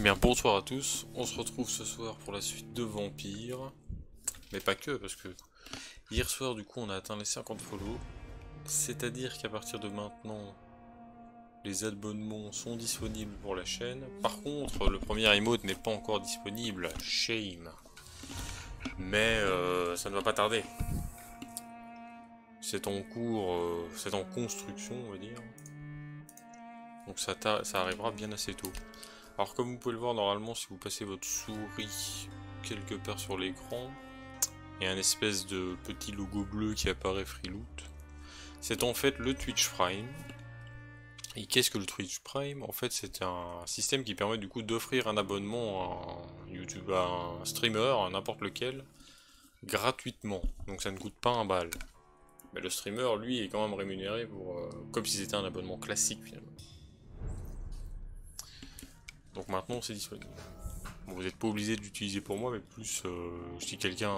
Bien, bonsoir à tous, on se retrouve ce soir pour la suite de Vampire, mais pas que, parce que hier soir du coup on a atteint les 50 follow, c'est-à-dire qu'à partir de maintenant, les abonnements sont disponibles pour la chaîne. Par contre, le premier emote n'est pas encore disponible, shame, mais ça ne va pas tarder. C'est en cours, c'est en construction on va dire, donc ça arrivera bien assez tôt. Alors comme vous pouvez le voir normalement si vous passez votre souris quelque part sur l'écran, il y a un espèce de petit logo bleu qui apparaît Freeloot. C'est en fait le Twitch Prime. Et qu'est-ce que le Twitch Prime? En fait c'est un système qui permet du coup d'offrir un abonnement à YouTube, à un streamer, à n'importe lequel, gratuitement. Donc ça ne coûte pas un bal. Mais le streamer lui est quand même rémunéré pour, comme si c'était un abonnement classique finalement. Donc maintenant c'est disponible. Bon, vous n'êtes pas obligé de l'utiliser pour moi, mais plus si quelqu'un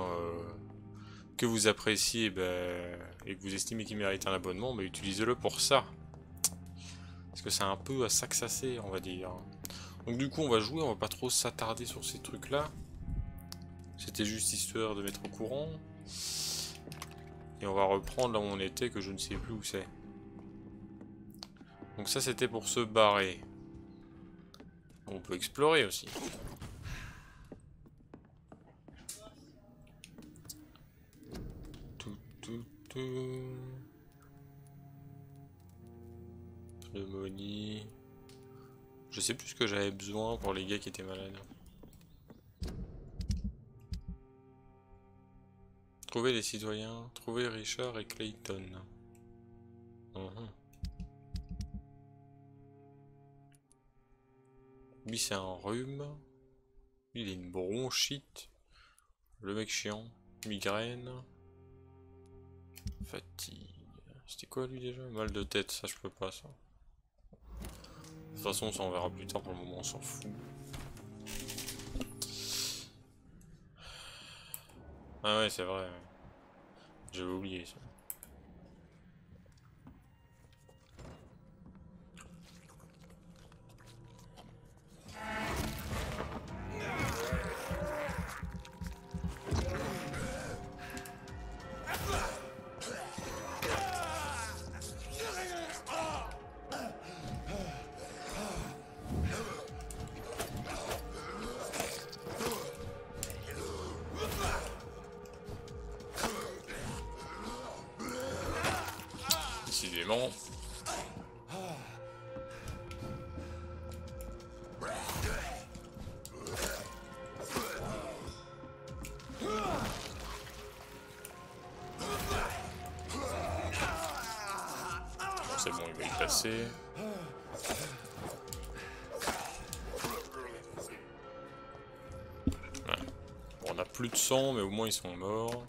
que vous appréciez et que vous estimez qu'il mérite un abonnement, utilisez-le pour ça. Parce que c'est un peu à ça que ça sert, on va dire. Donc du coup on va jouer, on va pas trop s'attarder sur ces trucs là. C'était juste histoire de mettre au courant. Et on va reprendre là où on était, que je ne sais plus où c'est. Donc ça c'était pour se barrer. On peut explorer aussi. Pneumonie. Je sais plus ce que j'avais besoin pour les gars qui étaient malades. Trouver les citoyens, trouver Richard et Clayton. Lui c'est un rhume. Lui il a une bronchite. Le mec chiant. Migraine. Fatigue. C'était quoi lui déjà? Mal de tête, ça je peux pas ça. De toute façon ça on verra plus tard, pour le moment on s'en fout. Ah ouais c'est vrai. J'avais oublié ça. Décidément. C'est bon, il va y passer. Ouais. Bon, on a plus de sang, mais au moins ils sont morts.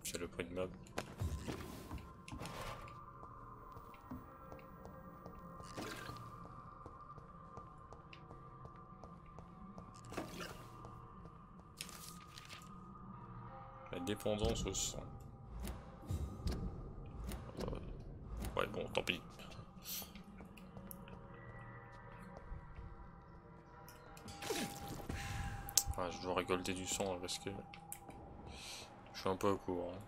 C'est le prix de map. La dépendance au sang. Ouais, bon, tant pis. Ah, je dois récolter du sang là, parce que je suis un peu à court. Hein.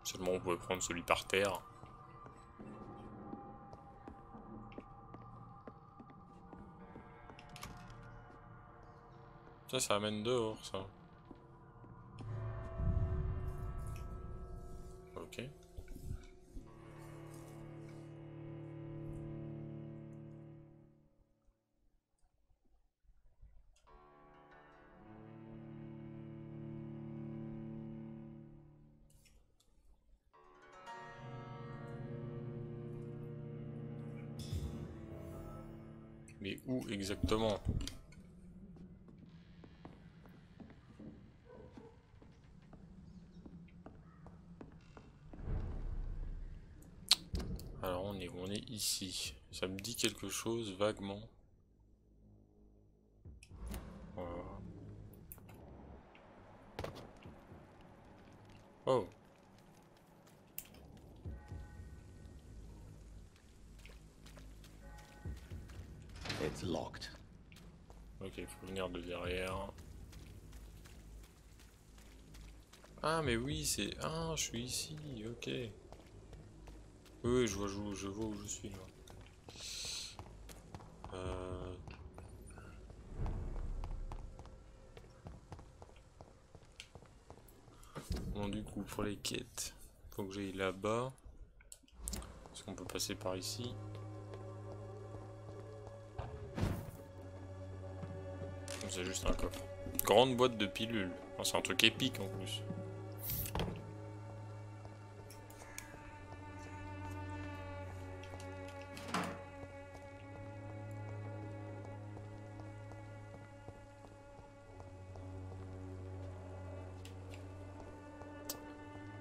Seulement on pouvait prendre celui par terre. Ça amène dehors, ça. Ok. Mais où exactement? Alors on est où? On est ici. Ça me dit quelque chose vaguement. Voilà. Oh. It's locked. Ok, il faut venir de derrière. Ah mais oui, c'est... Ah, je suis ici, ok. Oui, je vois où je suis là. Bon, du coup, pour les quêtes, faut que j'aille là-bas. Parce qu'on peut passer par ici. C'est juste un coffre. Grande boîte de pilules. Oh, c'est un truc épique en plus.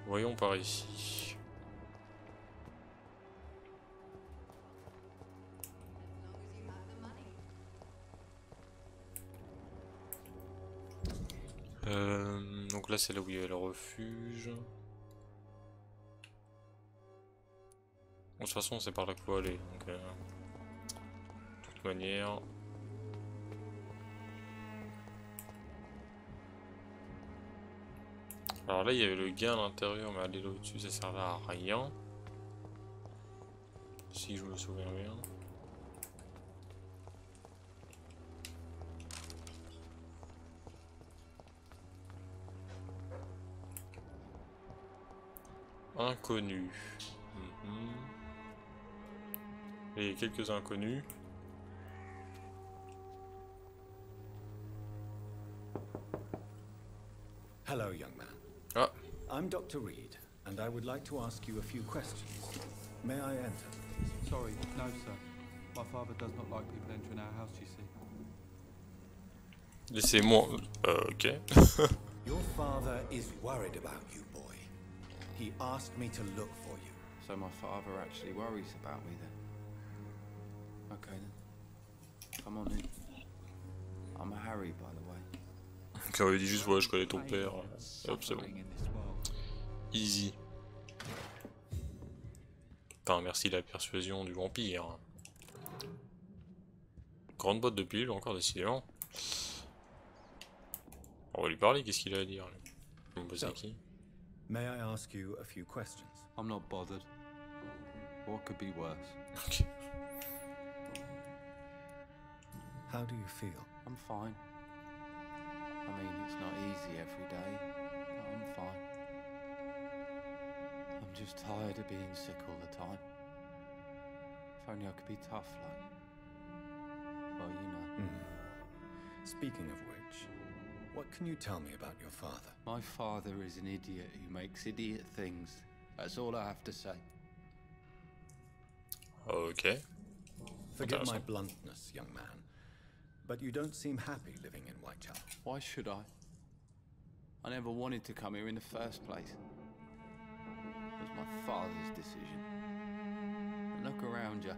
Voyons par ici. Donc là c'est là où il y avait le refuge. Bon, de toute façon c'est par là qu'il faut aller. Donc, de toute manière. Alors là il y avait le gain à l'intérieur, mais aller là au-dessus ça servait à rien. Si je me souviens bien. Inconnu. Et quelques inconnus. Hello, young man. Ah. I'm Dr. Reed, and I would like to ask you a few questions. May I enter? Sorry, no, sir. My father does not like people entering our house, you see. Laissez-moi. Ok. Your father is worried about you, boy. He asked me to look for you. So my father actually worries about me then? Okay then. Come on in. I'm Harry, by the way. Donc on lui dit juste ouais je connais ton père. Et hop c'est bon. Easy. Enfin merci la persuasion du vampire. Grande boîte de pilules encore décidément. On va lui parler, qu'est-ce qu'il a à dire lui. C'est qui? May I ask you a few questions? I'm not bothered. What could be worse? Ok. How do you feel? I'm fine. I mean, it's not easy every day, but I'm fine. I'm just tired of being sick all the time. If only I could be tough like... Well, you know. Speaking of which, what can you tell me about your father? My father is an idiot who makes idiot things. That's all I have to say. Ok. Forgive my bluntness, young man, but you don't seem happy living in Whitechapel. Why should I? I never wanted to come here in the first place. It was my father's decision. And look around you.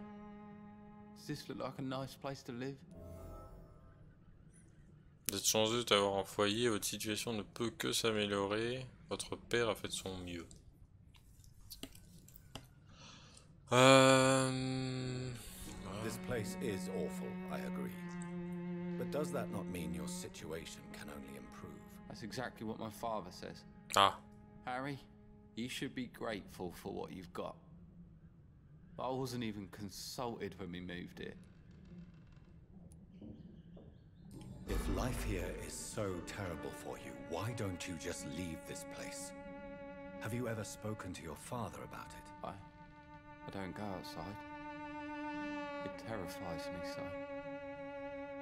Does this look like a nice place to live? Vous êtes chanceux d'avoir un foyer, votre situation ne peut que s'améliorer. Votre père a fait de son mieux. This place is awful, I agree. But does that not mean your situation can only improve? That's exactly what my father says. Ah. Harry, you should be grateful for what you've got. I wasn't even consulted when we moved here. If life here is so terrible for you, why don't you just leave this place? Have you ever spoken to your father about it? I don't go outside. It terrifies me so.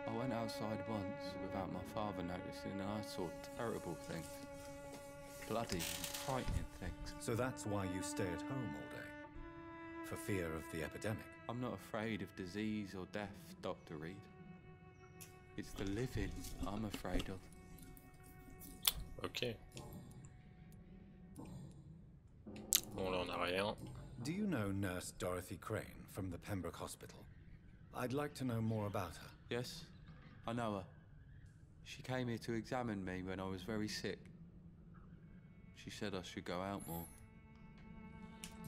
I went outside once without my father noticing and I saw terrible things. Bloody and frightening things. So that's why you stay at home all day? For fear of the epidemic? I'm not afraid of disease or death, Dr. Reed. It's the living I'm afraid of. Ok. Bon là on a rien. Do you know Nurse Dorothy Crane from the Pembroke Hospital? I'd like to know more about her. Yes, I know her. She came here to examine me when I was very sick. She said I should go out more.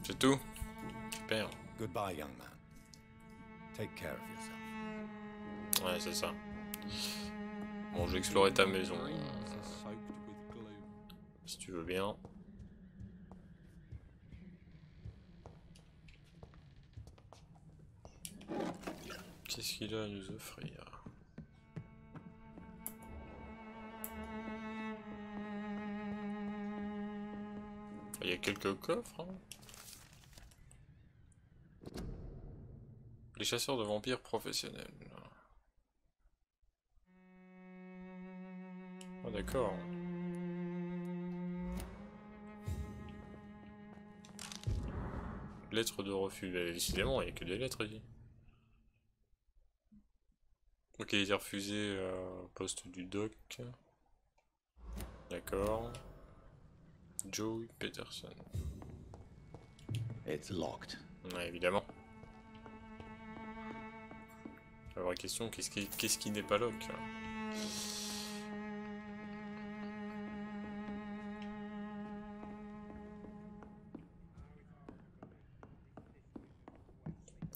C'est tout? Super. Goodbye, young man. Take care of yourself. Ouais, c'est ça. Bon, je vais explorer ta maison. Si tu veux bien. Qu'est-ce qu'il a à nous offrir? Il y a quelques coffres. Hein. Les chasseurs de vampires professionnels. Ah d'accord. Lettre de refus. Bah, décidément, il n'y a que des lettres ici. Ok, il est refusé poste du doc. D'accord. Joe Peterson. It's locked. Ouais, évidemment. La vraie question, qu'est-ce qui n'est pas lock?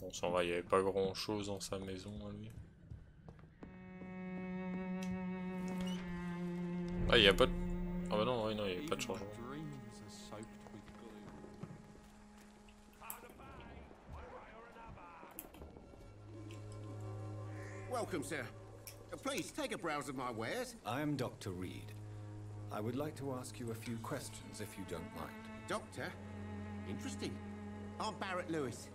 Bon, ça va, il n'y avait pas grand chose dans sa maison à lui. Ah, il n'y a pas de... Ah bah non, ouais, non, il n'y avait pas de changement. Welcome, sir. Please take a browse of my wares. I am Dr. Reed. I would like to ask you a few questions, if you don't mind. Doctor? Interesting. I'm Barrett Lewis.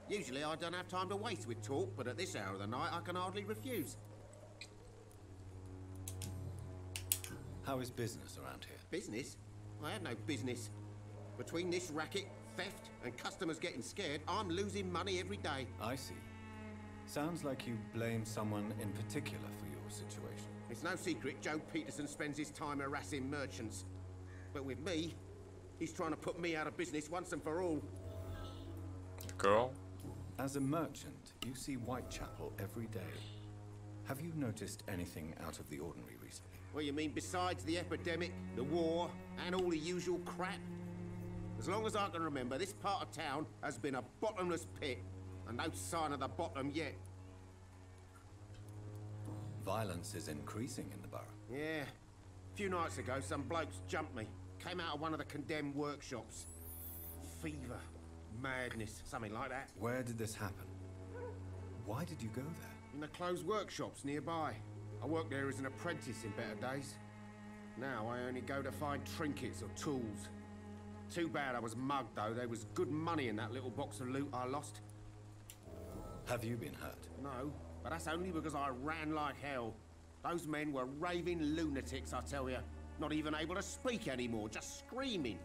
Usually I don't have time to waste with talk, but at this hour of the night I can hardly refuse. How is business around here? Business? I have no business. Between this racket, theft, and customers getting scared, I'm losing money every day. I see. Sounds like you blame someone in particular for your situation. It's no secret Joe Peterson spends his time harassing merchants. But with me, he's trying to put me out of business once and for all. D'accord. As a merchant, you see Whitechapel every day. Have you noticed anything out of the ordinary recently? Well, you mean besides the epidemic, the war, and all the usual crap? As long as I can remember, this part of town has been a bottomless pit, and no sign of the bottom yet. Violence is increasing in the borough. Yeah. A few nights ago, some blokes jumped me. Came out of one of the condemned workshops. Fever, madness, something like that. Where did this happen? Why did you go there? In the closed workshops nearby. I worked there as an apprentice in better days. Now I only go to find trinkets or tools. Too bad I was mugged though. There was good money in that little box of loot I lost. Have you been hurt? No, but that's only because I ran like hell. Those men were raving lunatics, I tell you. Not even able to speak anymore, just screaming.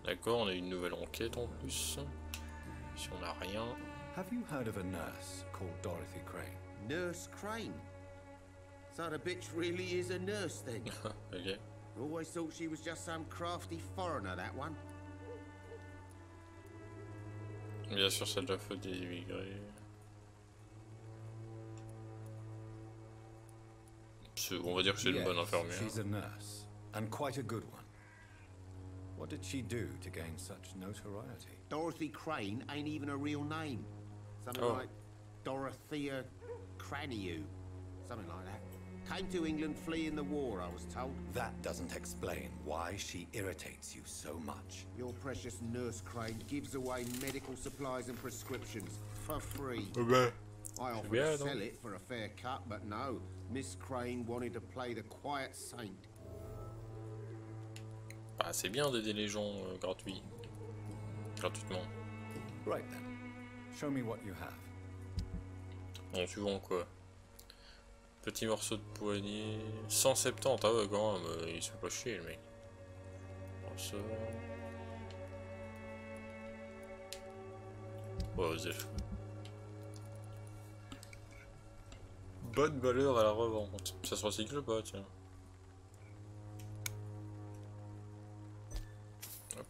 D'accord, on a une nouvelle enquête en plus. Si on n'a rien. Have you heard of a nurse called Dorothy Crane? Nurse Crane? So the bitch really is a nurse then? Ok. Always thought she was just some crafty foreigner, that one. Bien sûr, c'est de la faute des immigrés. On va dire que c'est une bonne infirmière. She's a nurse, and quite a good one. What did she do to gain such notoriety? Dorothy Crane ain't even a real name. Something like Dorothea Craniu. Something like that. Came to England fleeing the war, I was told. That doesn't explain why she irritates you so much. Your precious Nurse Crane gives away medical supplies and prescriptions for free. I offered to sell it for a fair cut, but no. Miss Crane wanted to play the quiet saint. Ah, c'est bien d'aider les gens gratuitement. Right then. Show me what you have. Bon, tu vends quoi? Petit morceau de poignée. 170, ah ouais, quand même, il se fait pas chier le mec. Ça. Oh, Zef. Bonne valeur à la revente. Ça se recycle pas, tiens. Hop.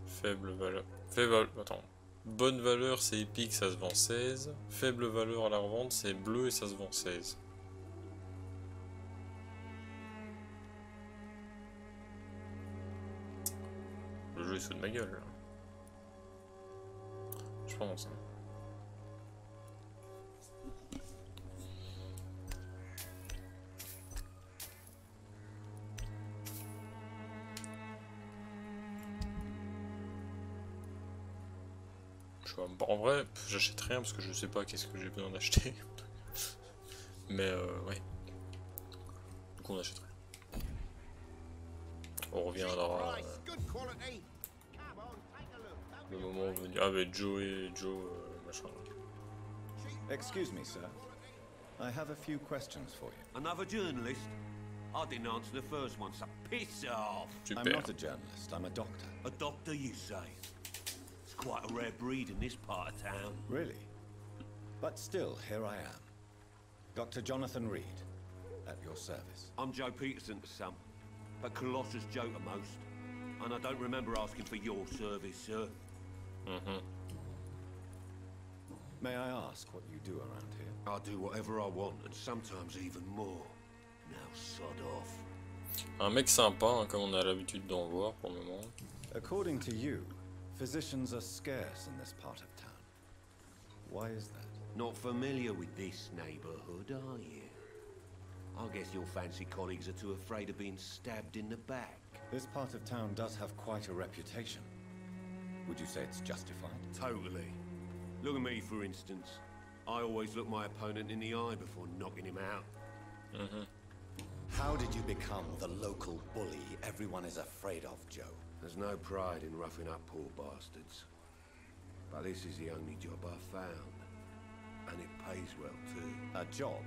Faible valeur. Attends. Bonne valeur, c'est épique, ça se vend 16. Faible valeur à la revente, c'est bleu et ça se vend 16. Le jeu est sous de ma gueule, là. Je pense. Hein. choix. Bon, en vrai, j'achète rien parce que je sais pas qu'est-ce que j'ai besoin d'acheter. Mais ouais. Du coup, on achète rien. On reviendra le moment venu. Ah, mais Joe machin. Excuse me, sir. I have a few questions for you. Another journalist? I didn't answer the first one, so piss off. I'm Super. not a journalist, I'm a doctor. A doctor, you say? It's quite a rare breed in this part of town. Really? But still, here I am. Dr. Jonathan Reed, at your service. I'm Joe Peterson to some, but Colossus Joe to most. And I don't remember asking for your service, sir. May I ask what you do around here? I do whatever I want, and sometimes even more. Now sod off. Un mec sympa, hein, comme on a l'habitude d'en voir pour le moment. According to you, physicians are scarce in this part of town. Why is that? Not familiar with this neighborhood, are you? I guess your fancy colleagues are too afraid of being stabbed in the back. This part of town does have quite a reputation. Would you say it's justified? Totally. Look at me, for instance. I always look my opponent in the eye before knocking him out. How did you become the local bully everyone is afraid of, Joe? There's no pride in roughing up poor bastards. But this is the only job I've found. And it pays well, too. A job?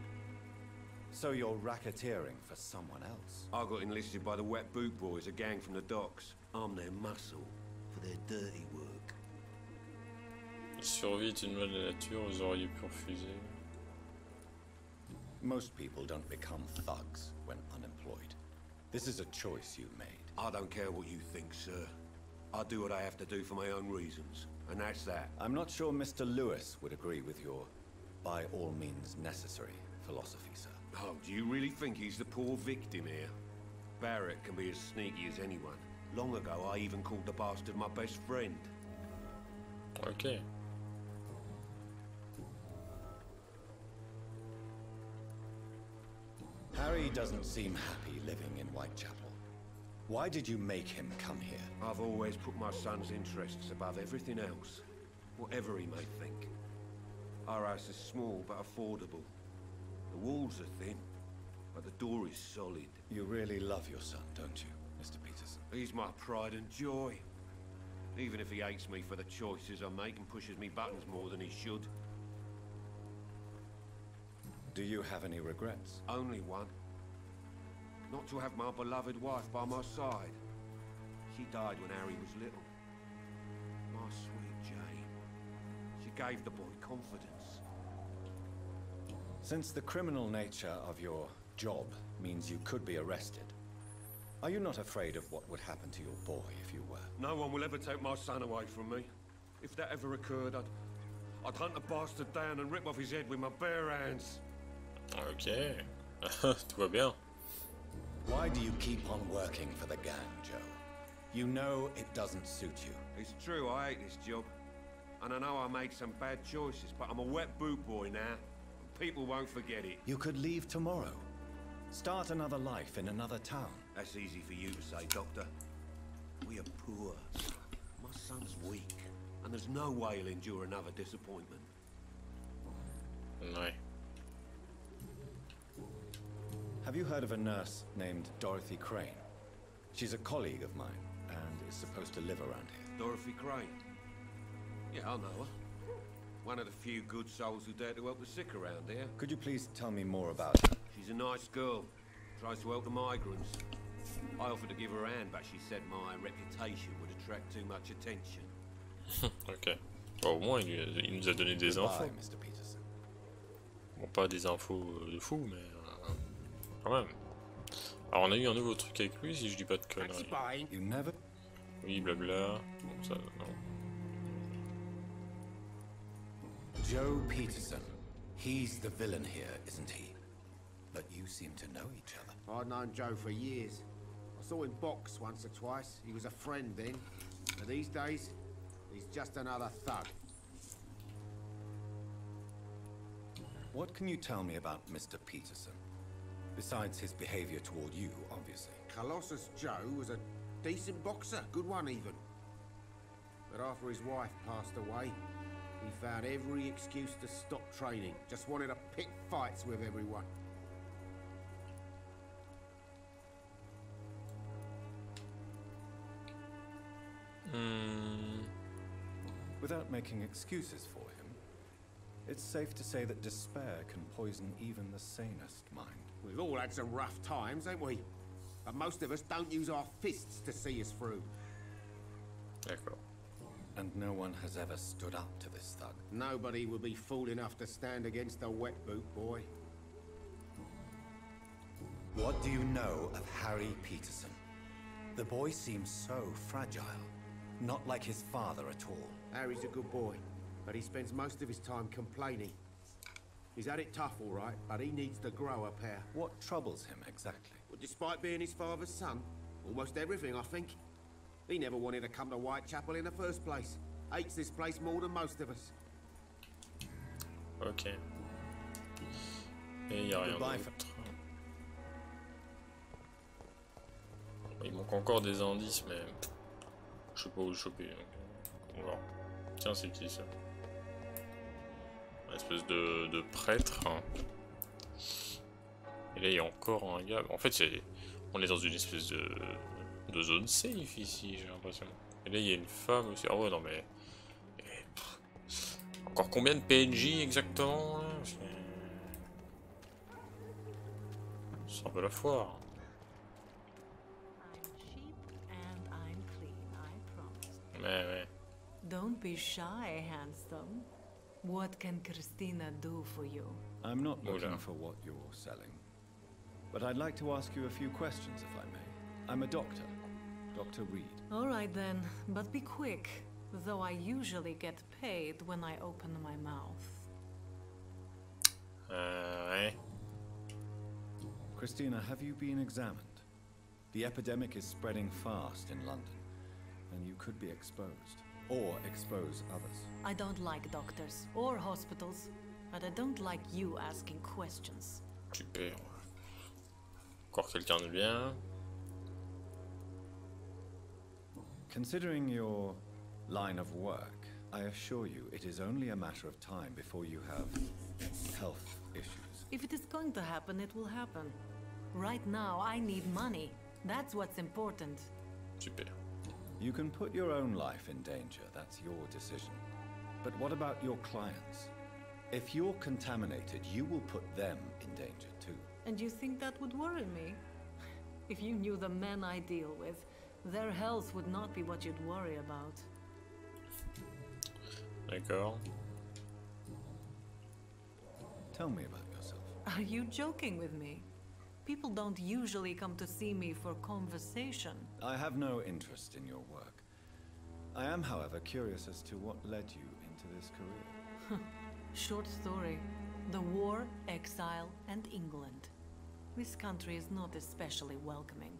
So you're racketeering for someone else? I got enlisted by the Wet Boot Boys, a gang from the docks. I'm their muscle for their dirty work. Survie est une loi de la nature, vous auriez pu refuser. Most people don't become thugs when unemployed. This is a choice you made. I don't care what you think, sir. I do what I have to do for my own reasons, and that's that. I'm not sure Mr. Lewis would agree with your by all means necessary philosophy, sir. Oh, do you really think he's the poor victim here? Barrett can be as sneaky as anyone. Long ago, I even called the bastard my best friend. Ok. Harry doesn't seem happy living in Whitechapel. Why did you make him come here? I've always put my son's interests above everything else, whatever he may think. Our house is small but affordable. The walls are thin, but the door is solid. You really love your son, don't you, Mr. Peterson? He's my pride and joy. Even if he hates me for the choices I make and pushes me buttons more than he should. Do you have any regrets? Only one. Not to have my beloved wife by my side. She died when Harry was little. My sweet Jane. She gave the boy confidence. Since the criminal nature of your job means you could be arrested, are you not afraid of what would happen to your boy if you were? No one will ever take my son away from me. If that ever occurred, I'd hunt the bastard down and rip off his head with my bare hands. Ok. Tout va bien. Why do you keep on working for the gang, Joe? You know it doesn't suit you. It's true, I hate this job. And I know I made some bad choices, but I'm a wet boot boy now. And people won't forget it. You could leave tomorrow. Start another life in another town. That's easy for you to say, Doctor. We are poor. My son's weak. And there's no way he'll endure another disappointment. Ouais. Have you heard of a nurse named Dorothy Crane? She's a colleague of mine and is supposed to live around here. Dorothy Crane? Yeah, I know her. One of the few good souls who dare to help the sick around here. Could you please tell me more about her? She's a nice girl. Tries to help the migrants. I offered to give her a hand, but she said my reputation would attract too much attention. Ok. Bon, au moins, il nous a donné des Goodbye, infos. Mr. Peterson. Bon, pas des infos de fou, mais quand même. Alors, on a eu un nouveau truc avec lui, si je dis pas de conneries. You never... Oui, blabla. Bon, ça, non. Joe Peterson. He's the villain here, isn't he? But you seem to know each other. I'd known Joe for years. I saw him box once or twice. He was a friend then. But these days, he's just another thug. What can you tell me about Mr. Peterson? Besides his behavior toward you, obviously. Colossus Joe was a decent boxer, good one even. But after his wife passed away, He found every excuse to stop training. Just wanted to pick fights with everyone. Without making excuses for him, it's safe to say that despair can poison even the sanest mind. We've all had some rough times, ain't we? But most of us don't use our fists to see us through. D'accord. And no one has ever stood up to this thug. Nobody would be fool enough to stand against a wet boot boy. What do you know of Harry Peterson? The boy seems so fragile. Not like his father at all. Harry's a good boy, but he spends most of his time complaining. He's had it tough, all right, but he needs to grow a pair. What troubles him exactly? Well, despite being his father's son, almost everything, I think. He never wanted to come to Whitechapel in the first place. Hates this place more than most of us. Ok. Et il n'y a rien d'autre. Il manque encore des indices, mais je sais pas où le choper. On va voir. Tiens, c'est qui ça? Une espèce de prêtre. Hein. Et là, il y a encore un gars. En fait, on est dans une espèce de zone safe ici, j'ai l'impression. Et là, il y a une femme aussi. Ah ouais, non mais... Encore combien de PNJ exactement là? C'est un peu la foire. Ouais. Don't be shy, handsome. What can Christina do for you? I'm not looking for what you're selling. But I'd like to ask you a few questions, if I may. I'm a doctor. Dr. Reed. All right then, but be quick. Though I usually get paid when I open my mouth. Ouais. Christina, have you been examined? The epidemic is spreading fast in London, and you could be exposed, or expose others. I don't like doctors or hospitals, but I don't like you asking questions. Super. Encore quelqu'un de bien. Considering your line of work, I assure you it is only a matter of time before you have health issues. If it is going to happen, it will happen. Right now, I need money. That's what's important. Super. You can put your own life in danger, that's your decision. But what about your clients? If you're contaminated, you will put them in danger too. And you think that would worry me? If you knew the men I deal with, their health would not be what you'd worry about. D'accord. Tell me about yourself. Are you joking with me? People don't usually come to see me for conversation. I have no interest in your work. I am, however, curious as to what led you into this career. Short story. The war, exile, and England. This country is not especially welcoming.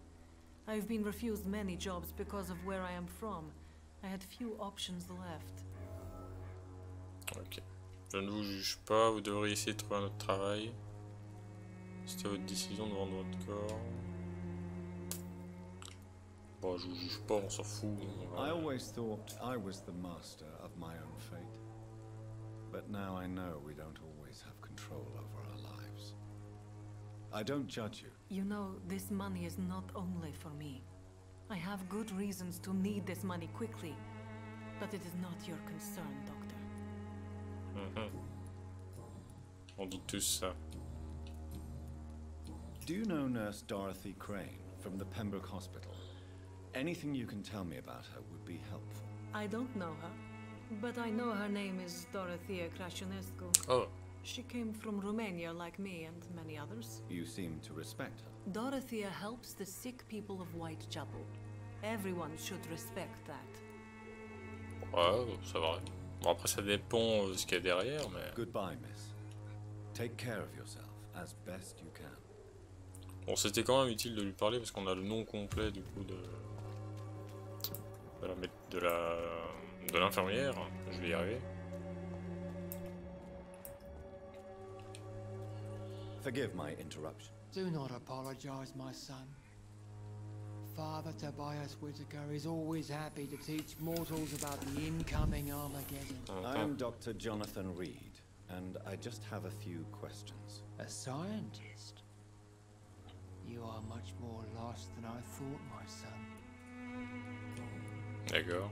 I've been refused many jobs because of where I am from. I had few options left. Ok. Je ne vous juge pas, vous devriez essayer de trouver un autre travail. C'était votre décision de vendre votre corps. Bon, je vous juge pas, on s'en fout. I always thought I was the master of my own fate. But now I know we don't always have control over our lives. I don't judge you. You know, this money is not only for me. I have good reasons to need this money quickly. But it is not your concern, Doctor. On dit tous ça. Do you know Nurse Dorothy Crane from the Pembroke Hospital? Anything you can tell me about her would be helpful. I don't know her, but I know her name is Dorothea Crasionescu. Oh. She came from Romania like me and many others. You seem to respect her. Dorothea helps the sick people of Whitechapel. Everyone should respect that. Ouais, c'est vrai. Bon, après, ça dépend de ce qu'il y a derrière, mais... Goodbye, miss. Take care of yourself as best you can. Bon, c'était quand même utile de lui parler parce qu'on a le nom complet du coup de l'infirmière. Je vais y arriver. Forgive my interruption. Do not apologize, my son. Father Tobias Whitaker is always happy to teach mortals about the incoming Armageddon. I am Dr. Jonathan Reed, and I just have a few questions. A scientist? You are much more lost than I thought, my son. There you go.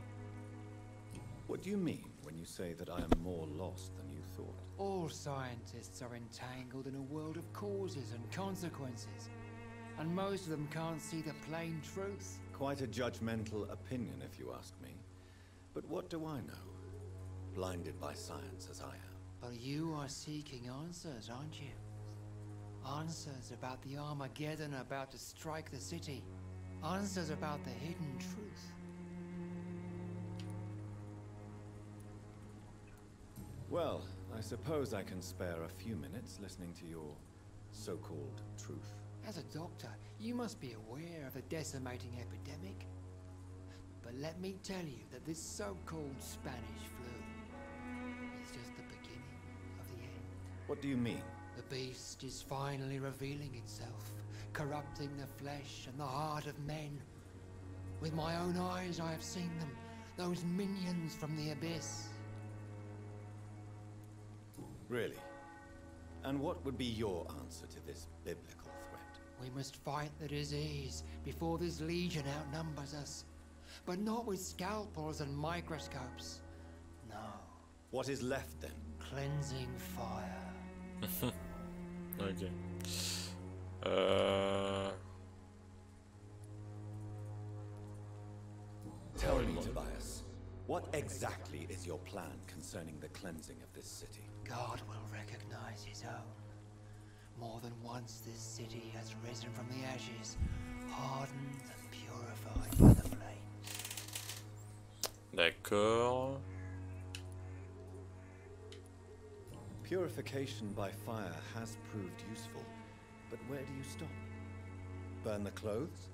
What do you mean when you say that I am more lost than you thought? All scientists are entangled in a world of causes and consequences, and most of them can't see the plain truth. Quite a judgmental opinion, if you ask me. But what do I know? Blinded by science as I am. But you are seeking answers, aren't you? Answers about the Armageddon about to strike the city. Answers about the hidden truth. Well, I suppose I can spare a few minutes listening to your so-called truth. As a doctor, you must be aware of the decimating epidemic. But let me tell you that this so-called Spanish flu is just the beginning of the end. What do you mean? The beast is finally revealing itself, corrupting the flesh and the heart of men. With my own eyes I have seen them, those minions from the abyss. Really? And what would be your answer to this biblical threat? We must fight the disease before this legion outnumbers us. But not with scalpels and microscopes. No. What is left then? Cleansing fire. Ok. Tell me, Tobias, what exactly is your plan concerning the cleansing of this city? God will recognize his own. More than once this city has risen from the ashes, hardened and purified by the flame. D'accord. Purification by fire has proved useful, but where do you stop? Burn the clothes?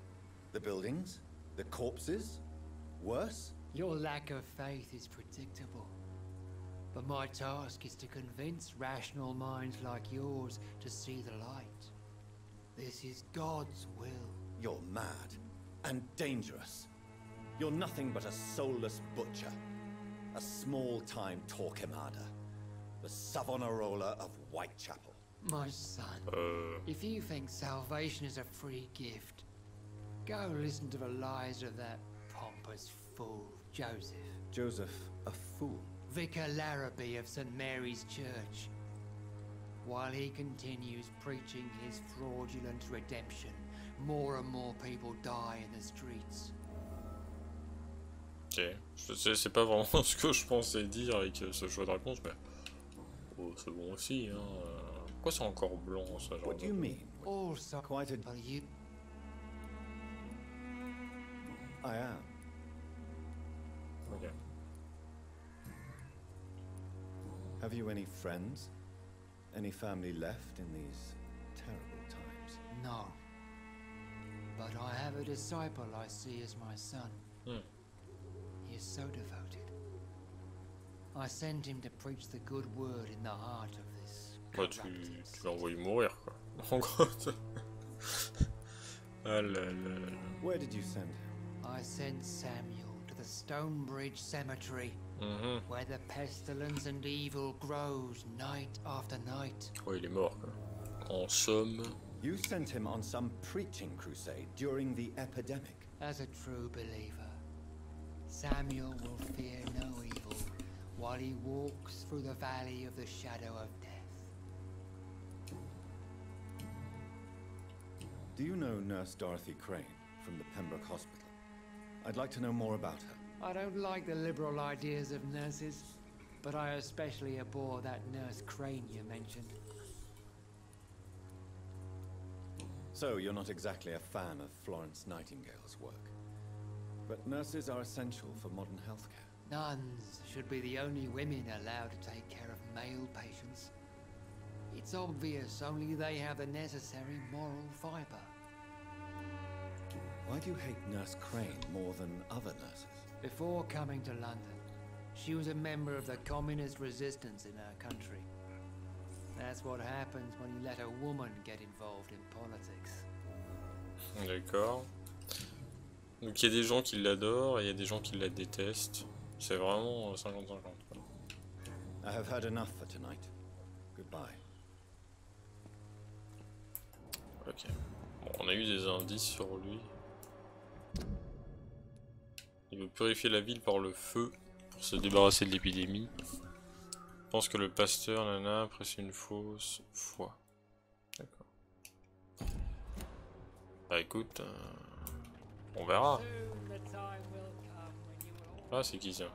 The buildings? The corpses? Worse? Your lack of faith is predictable. But my task is to convince rational minds like yours to see the light. This is God's will. You're mad and dangerous. You're nothing but a soulless butcher. A small-time Torquemada. The Savonarola of Whitechapel. My son, if you think salvation is a free gift, go listen to the lies of that pompous fool, Joseph. Joseph, a fool? Vicar Larrabee of St. Mary's Church. While he continues preaching his fraudulent redemption, more and more people die in the streets. Ok, je sais, c'est pas vraiment ce que je pensais dire avec ce choix de réponse, mais oh, c'est bon aussi, hein. Pourquoi c'est encore blanc, ça, genre? What do you mean? Also, Quite a... but you... I am. Ok. Have you any friends? Any family left in these terrible times? No. But I have a disciple I see as my son. He is so devoted. I send him to preach the good word in the heart of this Bah, tu l'as envoyé mourir, quoi. En gros. Ah là là là. Where did you send him? I sent Samuel to the Stonebridge Cemetery, where the pestilence and evil grows night after night. Oh, il est mort, quoi. En somme. You sent him on some preaching crusade during the epidemic. As a true believer, Samuel will fear no evil while he walks through the valley of the shadow of death. Do you know Nurse Dorothy Crane from the Pembroke Hospital? I'd like to know more about her. I don't like the liberal ideas of nurses, but I especially abhor that Nurse Crane you mentioned. So, you're not exactly a fan of Florence Nightingale's work. But nurses are essential for modern healthcare. Nuns should be the only women allowed to take care of male patients. It's obvious only they have the necessary moral fibre. Why do you hate Nurse Crane more than other nurses? Before coming to London, she was a member of the communist resistance in her country. That's what happens when you let a woman get involved in politics. D'accord. Donc il y a des gens qui l'adorent et il y a des gens qui la détestent. C'est vraiment 50-50. I have had enough for tonight. Goodbye. Ok. Bon, on a eu des indices sur lui. Il veut purifier la ville par le feu pour se débarrasser de l'épidémie. Je pense que le pasteur nana a pressé une fausse foi. D'accord. Bah écoute, on verra. Ah c'est qui ça?